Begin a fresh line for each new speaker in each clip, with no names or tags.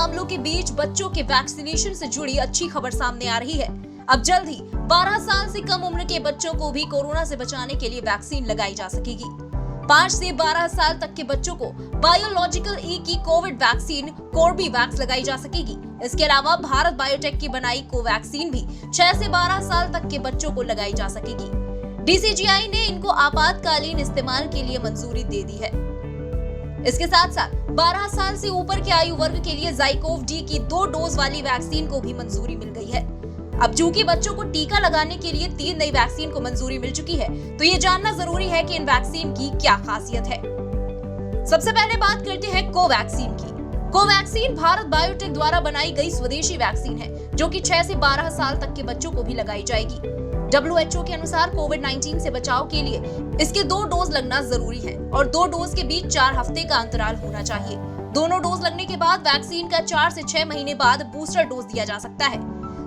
मामलों के बीच बच्चों के वैक्सीनेशन से जुड़ी अच्छी खबर सामने आ रही है। अब जल्द ही 12 साल से कम उम्र के बच्चों को भी कोरोना से बचाने के लिए वैक्सीन लगाई जा सकेगी। 5 से 12 साल तक के बच्चों को बायोलॉजिकल ई की कोविड वैक्सीन कोर्बेवैक्स लगाई जा सकेगी। इसके अलावा भारत बायोटेक की बनाई कोवैक्सीन भी 6 से 12 साल तक के बच्चों को लगाई जा सकेगी। DCGI ने इनको आपातकालीन इस्तेमाल के लिए मंजूरी दे दी है। इसके साथ साथ 12 साल से ऊपर के आयु वर्ग के लिए ZyCoV-D की 2 डोज वाली वैक्सीन को भी मंजूरी मिल गई है। अब चूंकि बच्चों को टीका लगाने के लिए 3 नई वैक्सीन को मंजूरी मिल चुकी है, तो ये जानना जरूरी है कि इन वैक्सीन की क्या खासियत है। सबसे पहले बात करते हैं कोवैक्सीन की। कोवैक्सीन भारत बायोटेक द्वारा बनाई गई स्वदेशी वैक्सीन है, जो कि 6 से 12 साल तक के बच्चों को भी लगाई जाएगी। WHO के अनुसार कोविड-19 से बचाव के लिए इसके 2 डोज लगना जरूरी है और 2 डोज के बीच 4 हफ्ते का अंतराल होना चाहिए। दोनों डोज लगने के बाद वैक्सीन का 4 से 6 महीने बाद बूस्टर डोज दिया जा सकता है।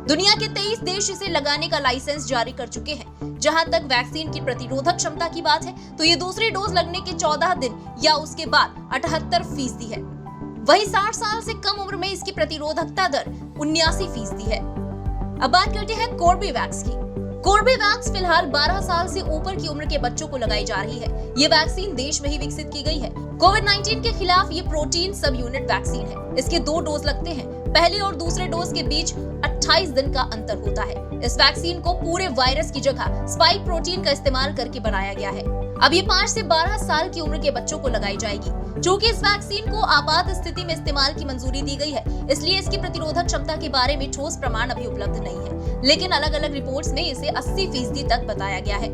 दुनिया के 23 देश इसे लगाने का लाइसेंस जारी कर चुके हैं। जहां तक वैक्सीन की प्रतिरोधक क्षमता की बात है, तो ये दूसरी डोज लगने के 14 दिन या उसके बाद 78% है। वहीं 60 साल से कम उम्र में इसकी प्रतिरोधकता दर 79% है। अब बात करते हैं कोर्बेवैक्स की। कोर्बेवैक्स फिलहाल 12 साल से ऊपर की उम्र के बच्चों को लगाई जा रही है। ये वैक्सीन देश में ही विकसित की गई है। कोविड-19 के खिलाफ ये प्रोटीन सब यूनिट वैक्सीन है। इसके 2 डोज लगते हैं। पहले और दूसरे डोज के बीच 28 दिन का अंतर होता है। इस वैक्सीन को पूरे वायरस की जगह स्पाइक प्रोटीन का इस्तेमाल करके बनाया गया है। अब ये 5 से 12 साल की उम्र के बच्चों को लगाई जाएगी। चूंकि इस वैक्सीन को आपात स्थिति में इस्तेमाल की मंजूरी दी गई है, इसलिए इसकी प्रतिरोधक क्षमता के बारे में ठोस प्रमाण अभी उपलब्ध नहीं है, लेकिन अलग अलग रिपोर्ट्स में इसे 80% तक बताया गया है।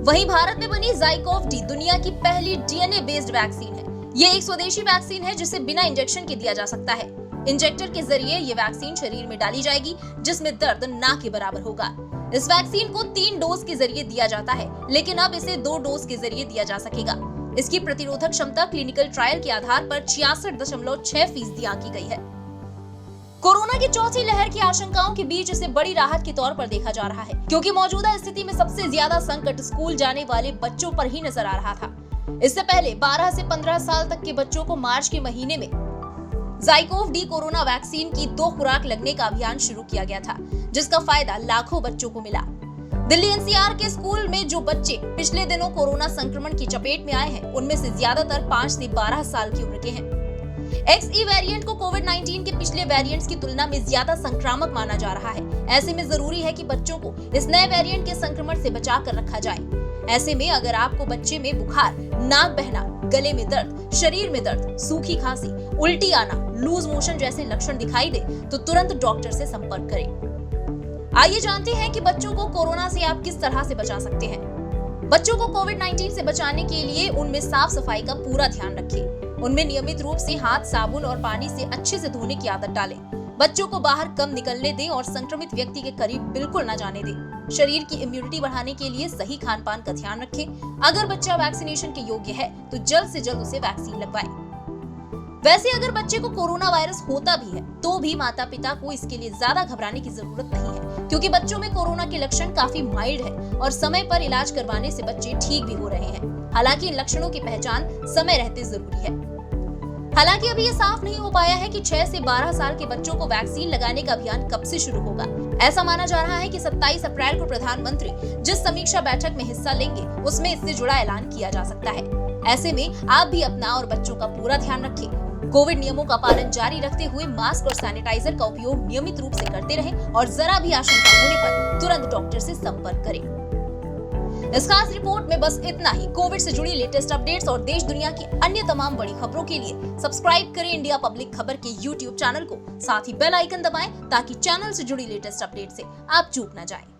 वहीं भारत में बनी ZyCoV-D दुनिया की पहली DNA बेस्ड वैक्सीन है। ये एक स्वदेशी वैक्सीन है जिसे बिना इंजेक्शन के दिया जा सकता है। इंजेक्टर के जरिए ये वैक्सीन शरीर में डाली जाएगी, जिसमें दर्द ना के बराबर होगा। इस वैक्सीन को 3 डोज के जरिए दिया जाता है, लेकिन अब इसे 2 डोज के जरिए दिया जा सकेगा। इसकी प्रतिरोधक क्षमता क्लिनिकल ट्रायल के आधार पर 66.6% आंकी गई है। कोरोना की चौथी लहर की आशंकाओं के बीच इसे बड़ी राहत के तौर पर देखा जा रहा है, क्योंकि मौजूदा स्थिति में सबसे ज्यादा संकट स्कूल जाने वाले बच्चों पर ही नजर आ रहा था। इससे पहले 12 से 15 साल तक के बच्चों को मार्च के महीने में ZyCoV-D कोरोना वैक्सीन की 2 खुराक लगने का अभियान शुरू किया गया था, जिसका फायदा लाखों बच्चों को मिला। दिल्ली NCR के स्कूल में जो बच्चे पिछले दिनों कोरोना संक्रमण की चपेट में आए हैं, उनमें से ज्यादातर 5 से 12 साल की उम्र के हैं। XE वेरिएंट को कोविड-19 के पिछले वेरिएंट्स की तुलना में ज्यादा संक्रामक माना जा रहा है। ऐसे में जरूरी है कि बच्चों को इस नए वेरिएंट के संक्रमण से बचा कर रखा जाए। ऐसे में अगर आपको बच्चे में बुखार, नाक बहना, गले में दर्द, शरीर में दर्द, सूखी खांसी, उल्टी आना, लूज मोशन जैसे लक्षण दिखाई दे, तो तुरंत डॉक्टर से संपर्क करें। आइए जानते हैं कि बच्चों को कोरोना से आप किस तरह से बचा सकते हैं। बच्चों को कोविड-19 से बचाने के लिए उनमें साफ सफाई का पूरा ध्यान रखें। उनमें नियमित रूप से हाथ साबुन और पानी से अच्छे से धोने की आदत डालें। बच्चों को बाहर कम निकलने दें और संक्रमित व्यक्ति के करीब बिल्कुल न जाने दें। शरीर की इम्यूनिटी बढ़ाने के लिए सही खान पान का ध्यान रखें। अगर बच्चा वैक्सीनेशन के योग्य है, तो जल्द से जल्द उसे वैक्सीन लगवाएं। वैसे अगर बच्चे को कोरोना वायरस होता भी है, तो भी माता पिता को इसके लिए ज्यादा घबराने की जरूरत नहीं है, क्योंकि बच्चों में कोरोना के लक्षण काफी माइल्ड है और समय पर इलाज करवाने से बच्चे ठीक भी हो रहे हैं। हालांकि इन लक्षणों की पहचान समय रहते जरूरी है। हालांकि अभी ये साफ नहीं हो पाया है कि 6 से 12 साल के बच्चों को वैक्सीन लगाने का अभियान कब से शुरू होगा। ऐसा माना जा रहा है कि 27 अप्रैल को प्रधानमंत्री जिस समीक्षा बैठक में हिस्सा लेंगे, उसमें इससे जुड़ा ऐलान किया जा सकता है। ऐसे में आप भी अपना और बच्चों का पूरा ध्यान रखें। कोविड नियमों का पालन जारी रखते हुए मास्क और सैनिटाइजर का उपयोग नियमित रूप से करते रहें और जरा भी आशंका होने पर तुरंत डॉक्टर से संपर्क करें। इस खास रिपोर्ट में बस इतना ही। कोविड से जुड़ी लेटेस्ट अपडेट्स और देश दुनिया की अन्य तमाम बड़ी खबरों के लिए सब्सक्राइब करें इंडिया पब्लिक खबर के YouTube चैनल को। साथ ही बेल आइकन दबाएं ताकि चैनल से जुड़ी लेटेस्ट अपडेट से आप चूक न जाएं।